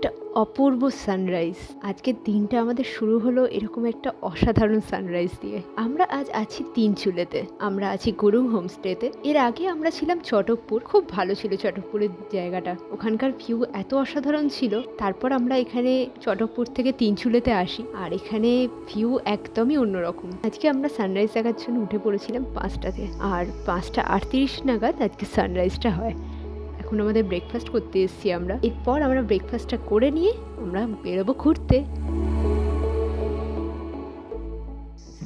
একটা অপূর্ব সানরাইজ। আজকের দিনটা আমাদের শুরু হলো এরকম একটা অসাধারণ সানরাইজ দিয়ে। আমরা আজ আছি তিনচুলেতে, আমরা আছি গুরুং হোমস্টেতে। এর আগে আমরা ছিলাম চটকপুর। খুব ভালো ছিল চটকপুরের জায়গাটা, ওখানকার ভিউ এত অসাধারণ ছিল। তারপর আমরা এখানে চটকপুর থেকে তিনচুলেতে আসি, আর এখানে ভিউ একদমই অন্যরকম। আজকে আমরা সানরাইজ দেখার জন্য উঠে পড়েছিলাম 5টাতে, আর 5:38 নাগাদ আজকে সানরাইজটা হয়। এখন আমাদের ব্রেকফাস্ট করতে এসেছি আমরা। এরপর আমরা ব্রেকফাস্টটা করে নিয়ে আমরা বেরোবো ঘুরতে।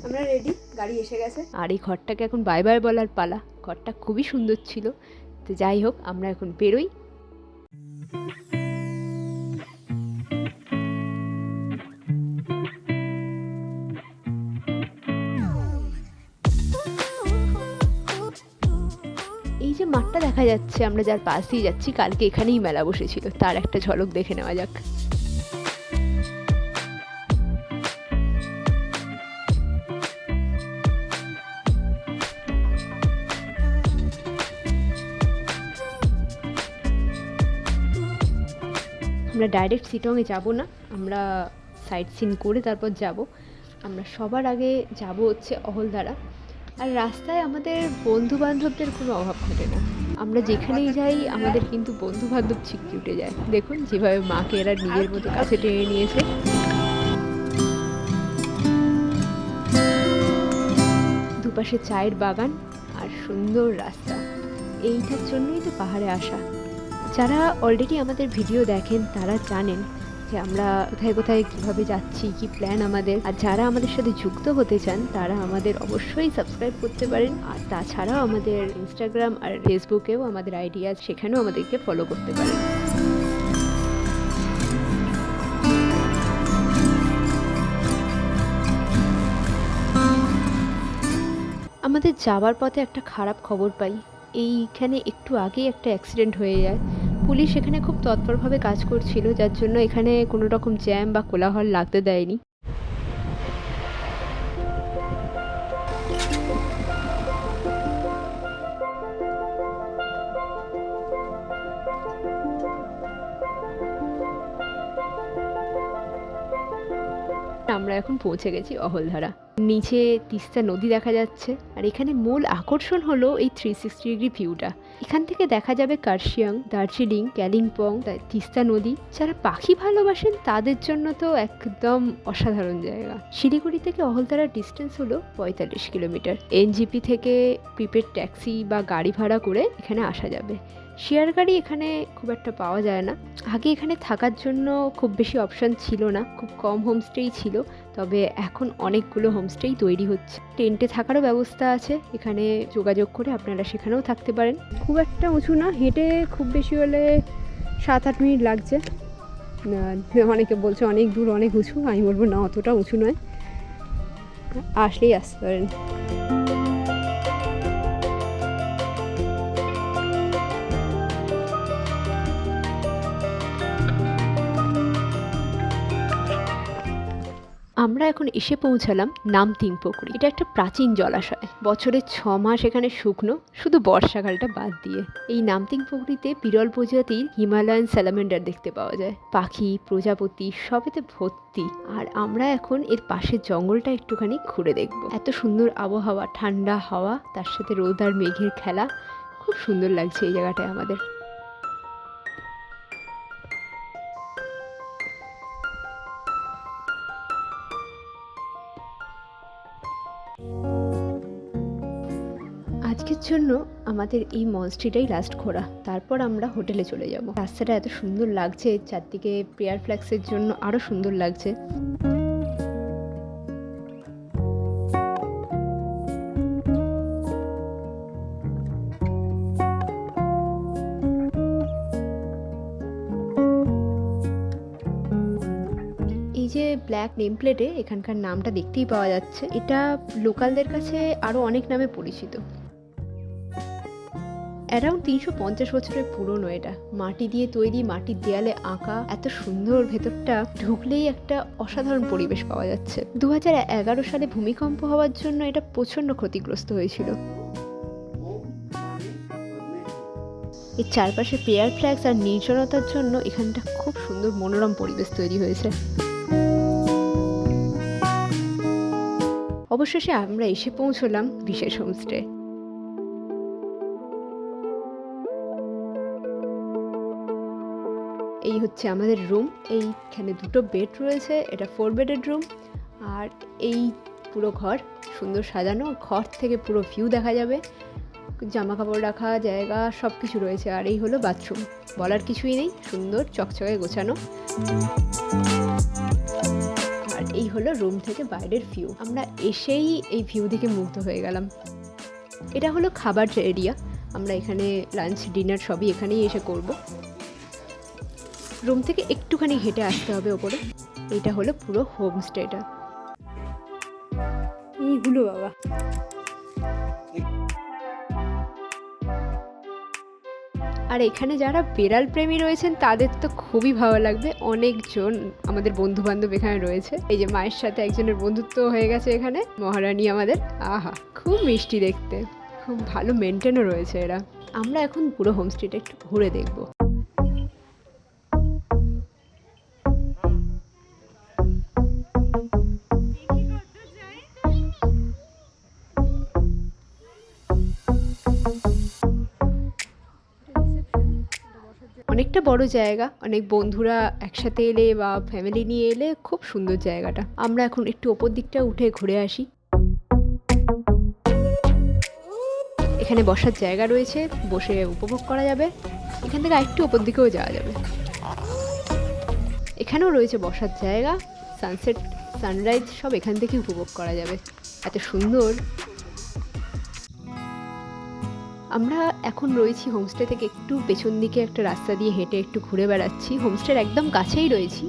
আমরা রেডি, গাড়ি এসে গেছে, আর এই ঘরটাকে এখন বাই বাই বলার পালা। ঘরটা খুবই সুন্দর ছিল। তো যাই হোক, আমরা এখন বেরোই। এই যে মাঠটা দেখা যাচ্ছে, আমরা যার পাশ দিয়ে যাচ্ছি, কালকে এখানেই মেলা বসেছিল, তার একটা ঝলক দেখে নেওয়া যাক। আমরা ডাইরেক্ট শিলংয়ে যাব না, আমরা সাইট সিন করে তারপর যাব। আমরা সবার আগে যাব হচ্ছে অহলধারা। আর রাস্তায় আমাদের বন্ধু বান্ধবদের কোনো অভাব ঘটে না। আমরা যেখানেই যাই আমাদের কিন্তু বন্ধু বান্ধব ছিটকে উঠে যায়। দেখুন যেভাবে মাকে এরা নিজের মতো কাছে টেনে নিয়েছে। দুপাশে চায়ের বাগান আর সুন্দর রাস্তা। এইটার জন্যই তো পাহাড়ে আসা। যারা অলরেডি আমাদের ভিডিও দেখেন তারা জানেন যে আমরা কোথায় কোথায় কীভাবে যাচ্ছি, কি প্ল্যান আমাদের। আর যারা আমাদের সাথে যুক্ত হতে চান তারা আমাদের অবশ্যই সাবস্ক্রাইব করতে পারেন। আর তাছাড়াও আমাদের ইনস্টাগ্রাম আর ফেসবুকেও আমাদের আইডি আছে, সেখানেও আমাদেরকে ফলো করতে পারেন। আমাদের যাওয়ার পথে একটা খারাপ খবর পাই। এইখানে একটু আগেই একটা অ্যাক্সিডেন্ট হয়ে যায়। পুলিশ এখানে খুব তৎপরভাবে কাজ করছিল, যার জন্য এখানে কোনো রকম জ্যাম বা কোলাহল লাগতে দেয়নি। আমরা এখন পৌঁছে গেছি অহলধারা। নিচে তিস্তা নদী দেখা যাচ্ছে, আর এখানে মূল আকর্ষণ হলো এই 360 ডিগ্রি ভিউটা। এখান থেকে দেখা যাবে কার্শিয়াং, দার্জিলিং, কালিম্পং, তিস্তা নদী। যারা পাখি ভালোবাসেন তাদের জন্য তো একদম অসাধারণ জায়গা। শিলিগুড়ি থেকে অহলধারার ডিস্টেন্স হলো 45 কিলোমিটার। এনজিপি থেকে প্রিপেড ট্যাক্সি বা গাড়ি ভাড়া করে এখানে আসা যাবে। শেয়ার গাড়ি এখানে খুব একটা পাওয়া যায় না। আগে এখানে থাকার জন্য খুব বেশি অপশান ছিল না, খুব কম হোমস্টেই ছিল। তবে এখন অনেকগুলো হোমস্টেই তৈরি হচ্ছে। টেন্টে থাকারও ব্যবস্থা আছে, এখানে যোগাযোগ করে আপনারা সেখানেও থাকতে পারেন। খুব একটা উঁচু না, হেঁটে খুব বেশি হলে 7-8 মিনিট লাগছে। অনেকে বলছে অনেক দূর, অনেক উঁচু। আমি বলবো না, অতটা উঁচু নয়, আসলেই আসতে পারেন। আমরা এখন এসে পৌঁছালাম নামতিং পুকুরি। এটা একটা প্রাচীন জলাশয়। বছরে 6 মাস এখানে শুকনো, শুধু বর্ষাকালটা বাদ দিয়ে। এই নামতিং পুকুরিতে বিরল প্রজাতির হিমালয়ান স্যালামেন্ডার দেখতে পাওয়া যায়। পাখি, প্রজাপতি সবেতে ভর্তি। আর আমরা এখন এর পাশের জঙ্গলটা একটুখানি ঘুরে দেখব। এত সুন্দর আবহাওয়া, ঠান্ডা হাওয়া, তার সাথে রোদ আর মেঘের খেলা। খুব সুন্দর লাগছে এই জায়গাটায় আমাদের। আজকের জন্য আমাদের এই মনস্ট্রিটাই লাস্ট ঘোরা। তারপর আমরা হোটেলে চলে যাব। রাস্তাটা এত সুন্দর লাগছে, চারদিকে প্রেয়ার ফ্ল্যাক্সের জন্য আরও সুন্দর লাগছে। এই যে ব্ল্যাক নেম প্লেটে এখানকার নামটা দেখতেই পাওয়া যাচ্ছে। এটা লোকালদের কাছে আরও অনেক নামে পরিচিত। অ্যারাউন্ড 350 বছরের পুরনো এটা। মাটি দিয়ে তৈরি, মাটির দেয়ালে আঁকা, এত সুন্দর। ভেতরটা ঢুকলেই একটা অসাধারণ পরিবেশ পাওয়া যাচ্ছে। 2011 সালে ভূমিকম্প হওয়ার জন্য এটা প্রচণ্ড ক্ষতিগ্রস্ত হয়েছিল। এর চারপাশে প্রেয়ার ফ্ল্যাগস আর নির্জনতার জন্য এখানটা খুব সুন্দর মনোরম পরিবেশ তৈরি হয়েছে। অবশেষে আমরা এসে পৌঁছলাম বিশেষ হোমস্টে। এই হচ্ছে আমাদের রুম। এইখানে 2টো বেড রয়েছে, এটা 4 বেডের রুম। আর এই পুরো ঘর সুন্দর সাজানো, ঘর থেকে পুরো ভিউ দেখা যাবে, জামা কাপড় রাখা জায়গা সব কিছু রয়েছে। আর এই হলো বাথরুম, বলার কিছুই নেই, সুন্দর চকচকে গোছানো। আর এই হলো রুম থেকে বাইরের ভিউ। আমরা এসেই এই ভিউ দেখে মুগ্ধ হয়ে গেলাম। এটা হলো খাবার এরিয়া, আমরা এখানে লাঞ্চ ডিনার সবই এখানেই এসে করব। রুম থেকে একটুখানি হেঁটে আসতে হবে ওপরে। এটা হলো পুরো হোমস্টেটা। এইগুলো বাবা, আর এখানে যারা বেড়াল প্রেমী রয়েছেন তাদের তো খুবই ভালো লাগবে। অনেকজন আমাদের বন্ধু বান্ধব এখানে রয়েছে। এই যে মায়ের সাথে একজনের বন্ধুত্ব হয়ে গেছে এখানে, মহারানী আমাদের। আহা, খুব মিষ্টি দেখতে, খুব ভালো মেনটেনও রয়েছে এরা। আমরা এখন পুরো হোমস্টেটা একটু ঘুরে দেখব। অনেকটা বড় জায়গা, অনেক বন্ধুরা একসাথে এলে বা ফ্যামিলি নিয়ে এলে খুব সুন্দর জায়গাটা। আমরা এখন একটু ওপর দিকটা উঠে ঘুরে আসি। এখানে বসার জায়গা রয়েছে, বসে উপভোগ করা যাবে। এখান থেকে আরেকটু ওপর দিকেও যাওয়া যাবে। এখানেও রয়েছে বসার জায়গা, সানসেট সানরাইজ সব এখান থেকে উপভোগ করা যাবে, এত সুন্দর। আমরা এখন রয়েছি হোমস্টে থেকে একটু পেছন দিকে একটা রাস্তা দিয়ে হেঁটে একটু ঘুরে বেড়াচ্ছি। হোমস্টের একদম কাছেই রয়েছি।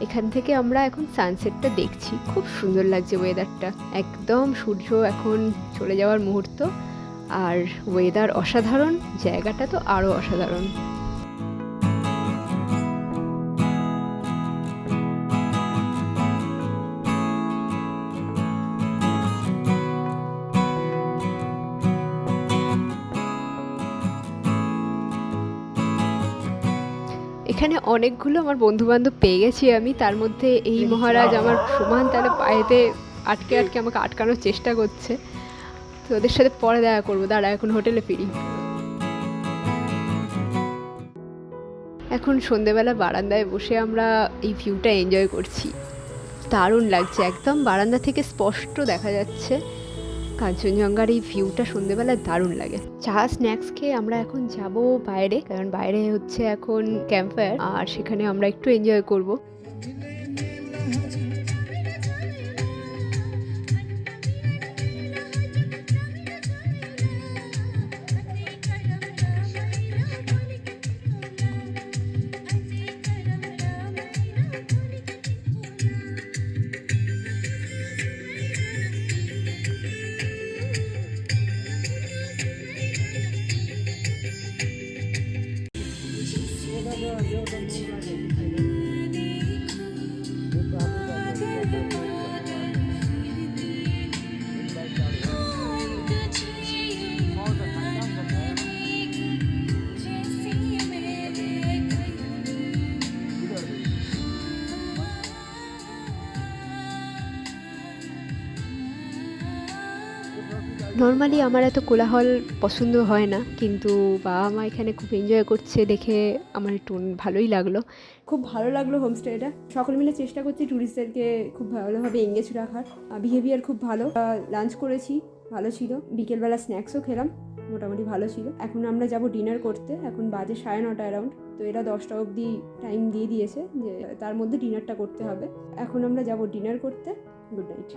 এখান থেকে আমরা এখন সানসেটটা দেখছি, খুব সুন্দর লাগছে ওয়েদারটা। একদম সূর্য এখন চলে যাওয়ার মুহূর্ত, আর ওয়েদার অসাধারণ, জায়গাটা তো আরও অসাধারণ। এখানে অনেকগুলো আমার বন্ধুবান্ধব পেয়ে গেছি আমি। তার মধ্যে এই মহারাজ আমার সমান তাহলে পায়েতে আটকে আটকে আমাকে আটকানোর চেষ্টা করছে। তো ওদের সাথে পরে দেখা করবো, দাঁড়া এখন হোটেলে ফিরি। এখন সন্ধেবেলা বারান্দায় বসে আমরা এই ভিউটা এনজয় করছি, দারুণ লাগছে। একদম বারান্দা থেকে স্পষ্ট দেখা যাচ্ছে কাঞ্চনজঙ্ঘার এই ভিউটা, সন্ধেবেলায় দারুণ লাগে। চা স্ন্যাক্স খেয়ে আমরা এখন যাব বাইরে, কারণ বাইরে হচ্ছে এখন ক্যাম্প ফায়ার, আর সেখানে আমরা একটু এনজয় করব। নর্মালি আমার এত কোলাহল পছন্দ হয় না, কিন্তু বাবা মা এখানে খুব এনজয় করছে দেখে আমার একটু ভালোই লাগলো। খুব ভালো লাগলো হোমস্টেটা। সকলে মিলে চেষ্টা করছি ট্যুরিস্টদেরকে খুব ভালোভাবে এঙ্গেজ রাখার। বিহেভিয়ার খুব ভালো। লাঞ্চ করেছি, ভালো ছিল। বিকেলবেলা স্ন্যাক্সও খেলাম, মোটামুটি ভালো ছিল। এখন আমরা যাব ডিনার করতে। এখন বাজে 9:30 অ্যারাউন্ড। তো এরা 10টা অবধি টাইম দিয়ে দিয়েছে যে তার মধ্যে ডিনারটা করতে হবে। এখন আমরা যাব ডিনার করতে। Good night.